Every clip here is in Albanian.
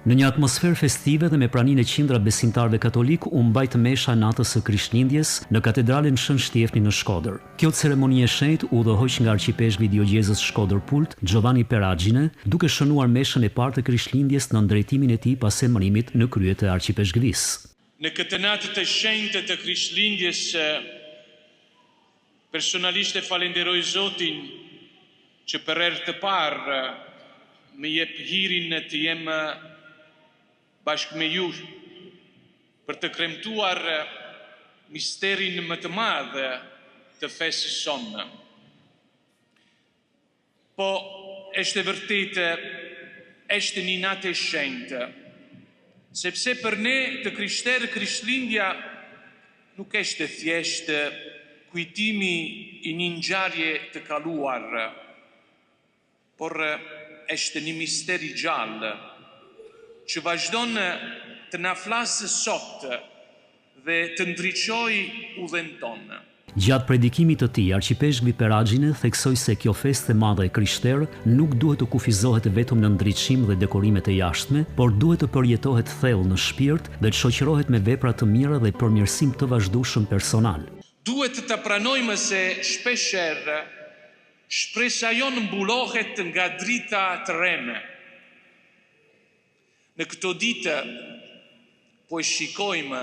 Në një atmosferë festive dhe me praninë e qindra besimtarëve katolik, u mbajt mesha natës së Krishtlindjes në katedralen Shën Shtjefni në Shkodër. Kjo ceremoni e shenjtë u udhëhoq nga arqipeshku i Diogjesës Shkodër Pult, Giovanni Peragjine, duke shënuar meshën e parë të Krishtlindjes në drejtimin e tij pas emërimit në krye të arqipeshkërisë. Në këtë natë të shenjtë të Krishtlindjes, personalisht e falenderoj Zotin që për herë të parë më jep hirin të jem bashkë me ju për të kremtuar misterin më të madh të fesës sonë. Po, është e vërtetë, është një natë e shenjtë, sepse për ne të krishterë Krishtlindja nuk është thjesht kujtimi i një ngjarje të kaluar, por është një mister i gjallë që vazhdon të na flasë sot dhe të ndriçojë udhën tonë. Gjatë predikimit të tij, arqipeshku Peragjine theksoi se kjo festë e madhe e krishterë nuk duhet të kufizohet vetëm në ndriçim dhe dekorime të jashtme, por duhet të përjetohet thellë në shpirt dhe të shoqërohet me vepra të mira dhe përmirësim të vazhdueshëm personal. Duhet të pranojmë se shpeshherë shpresa jonë mbulohet nga drita të rreme. Në këto ditë, po e shikojmë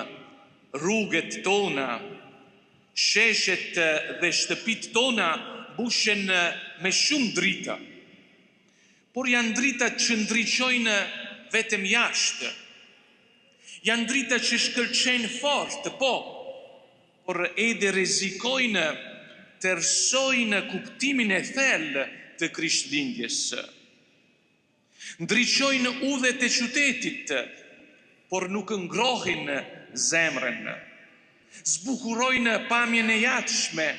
rrugët tona, sheshet dhe shtëpit tona bushen me shumë drita. Por janë drita që ndriçojnë vetëm jashtë. Janë drita që shkëlqejnë fort, por edhe rrezikojnë të erësojnë kuptimin e thellë të Krishtlindjes. Ndriçojnë udhët e qytetit, por nuk ngrohin zemrën. Zbukurojnë pamjen e jashtme,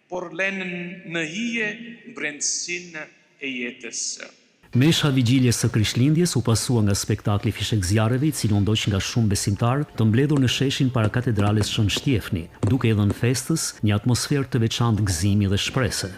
por lënë në hije brendësinë e jetës. Mesha vigjiljes së Krishtlindjes u pasua nga spektakli fishekzjarreve, i cili u ndoq nga shumë besimtarë të mbledhur në sheshin para katedrales Shën Shtjefni, duke i dhënë festës një atmosferë të veçantë gëzimi dhe shprese.